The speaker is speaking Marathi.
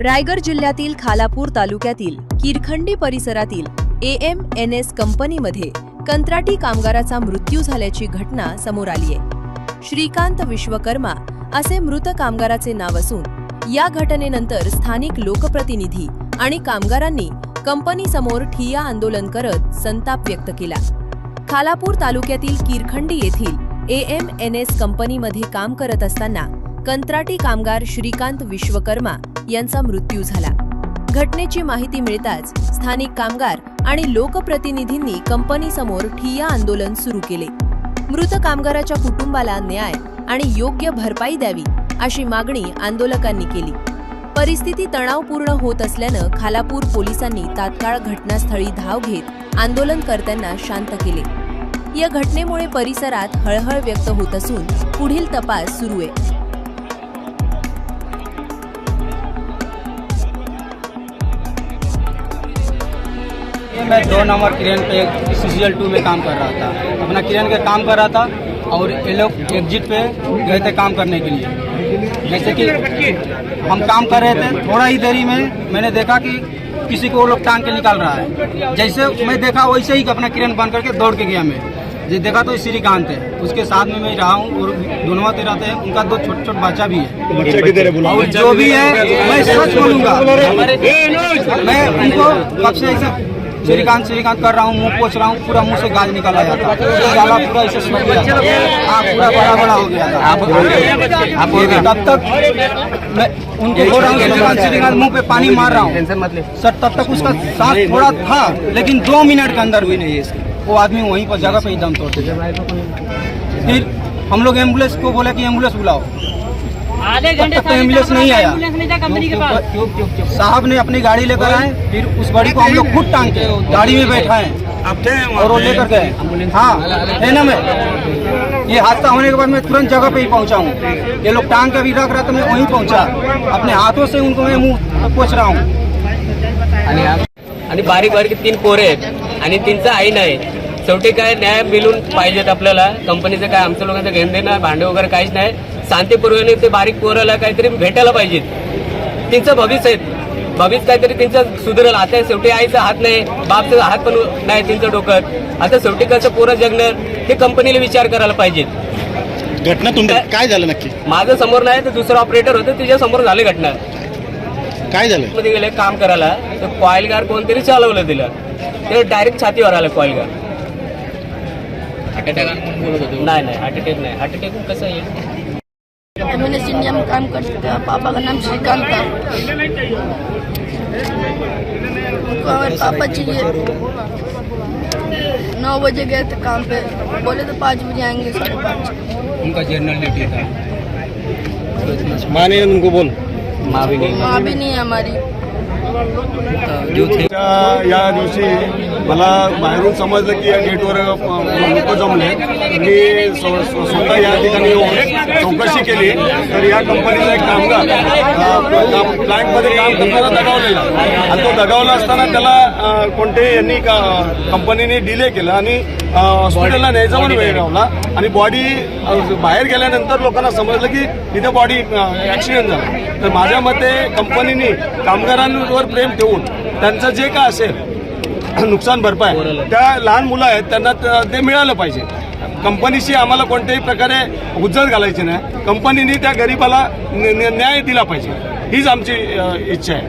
रायगड जिल्ह्यातील खालापूर तालुक्यातील किरखंडी परिसरातील AMNS कंपनीमध्ये कंत्राटी कामगाराचा मृत्यू झाल्याची घटना समोर आली आहे। श्रीकांत विश्वकर्मा असे मृत कामगाराचे नाव असून या घटनेनंतर स्थानिक लोकप्रतिनिधी आणि कामगारांनी कंपनीसमोर ठिय्या आंदोलन करत संताप व्यक्त केला। खालापूर तालुक्यातील किरखंडी येथील AMNS कंपनीमध्ये काम करत असताना कंत्राटी कामगार श्रीकांत विश्वकर्मा यांचा मृत्यू झाला। घटनेची माहिती मिळताच स्थानिक कामगार आणि लोकप्रतिनिधींनी कंपनीसमोर ठिय्या आंदोलन सुरू केले। मृत कामगाराच्या कुटुंबाला न्याय आणि योग्य भरपाई द्यावी अशी मागणी आंदोलकांनी केली। परिस्थिती तणावपूर्ण होत असल्यानं खालापूर पोलिसांनी तात्काळ घटनास्थळी धाव घेत आंदोलनकर्त्यांना शांत केले। या घटनेमुळे परिसरात हळहळ व्यक्त होत असून पुढील तपास सुरू आहे। मैं 2 नंबर क्रेन पे CCL 2 में काम कर रहा था। अपना क्रेन का काम कर रहा था और ये लोग एग्जिट पे गए थे काम करने के लिए। जैसे कि हम काम कर रहे थे, थोड़ा ही देरी में मैंने देखा कि किसी को वो लोग टांग के निकाल रहा है। जैसे मैं देखा वैसे ही अपना क्रेन बंद करके दौड़ के गया। मैं जो देखा तो श्रीकांत है, उसके साथ में मैं रहा हूँ और दोनों रहते हैं। उनका 2 छोटे बच्चा भी है। बच्चा किधर है? और जो भी है मैं सच बोलूँगा। मैं उनको कब से ऐसे श्रीकांत कर रहा हूँ, मुंह पोछ रहा हूँ, पूरा मुंह से गाज निकाला जाता है, पूरा ऐसे स्मेल पूरा बड़ा हो गया था। तब तक मैं उनको बोल रहा हूँ श्रीकांत मुंह पे पानी मार रहा हूँ सर, तब तक उसका सांस थोड़ा था, लेकिन 2 मिनट के अंदर भी नहीं वो आदमी वहीं पर जगह पे ही दम तोड़ते। फिर हम लोग एम्बुलेंस को बोला कि एम्बुलेंस बुलाओ, आधे घंटे तक एम्बुलेंस नहीं आया। साहब ने अपनी गाड़ी लेकर आए, फिर उस गाड़ी को हम लोग खुद टांग के गाड़ी में बैठाए और वो लेकर गए। हाँ है ना। मैं ये हादसा होने के बाद मैं तुरंत जगह पे ही पहुंचा हूँ। ये लोग टांग के भी रख रहा था, मैं वहीं पहुंचा, अपने हाथों से उनको मैं मुंह पोछ रहा हूँ। आणि बारीक बारीक 3 पोरे आहेत आणि त्यांचं आई नाही। शेवटी काय न्याय मिळून पाहिजेत आपल्याला। कंपनीचं काय आमच्या लोकांचं घेणं देणं भांडे वगैरे काहीच नाही। शांतीपूर्वक ते बारीक पोराला काहीतरी भेटायला पाहिजेत। त्यांचं भविष्य आहे, भविष्य काहीतरी त्यांचं सुधारेल। आता शेवटी आईचा हात नाही, बापचा हात पण नाही त्यांचं डोक्यात। आता शेवटी कसं पोरं जगणार हे कंपनीला विचार करायला पाहिजेत। घटना तुमच्या काय झालं नक्की? माझं समोर नाही तर दुसरं ऑपरेटर होतं, त्याच्या समोर झाली घटना। काय झालं? मध्ये गेले काम करायला तर कॉइलगार कोणतरी चालवलं दिलं, ते डायरेक्ट छातीवर आलं कॉइलगार। नाही हार्ट अटॅक नाही। हार्ट अटॅक कसं येईल? MNS इंडिया में काम करते हैं। पापा का नाम श्रीकांत था। उनको हमारे पापा चाहिए। 9 बजे गए थे काम पे, बोले तो 5 बजे आएंगे, 5:30। उनका जर्नल ड्यूटी था। माँ ने उनको बोल? माँ भी नहीं है हमारी। या दिवशी मला बाहेरून समजलं की या गेटवर लोक जमले। मी स्वतः या ठिकाणी येऊन चौकशी केली तर या कंपनीचा एक कामगार प्लांटमध्ये काम करताना दगावलेला आणि तो दगावला असताना त्याला कोणत्याही यांनी कंपनीने डिले केला आणि हॉस्पिटलला न्यायचा म्हणून वेळ लावला आणि बॉडी बाहेर गेल्यानंतर लोकांना समजलं की तिथे बॉडी ॲक्सिडेंट झाला। तर माझ्या मते कंपनीने कामगारांवर प्रेम ठेवून त्यांचं जे काय असेल नुकसान भरपाई त्या लहान मुलं आहेत त्यांना ते मिळालं पाहिजे। कंपनीशी आम्हाला कोणत्याही प्रकारे हुज्जत घालायची नाही। कंपनीने त्या गरीबाला न्याय दिला पाहिजे, हीच आमची इच्छा आहे।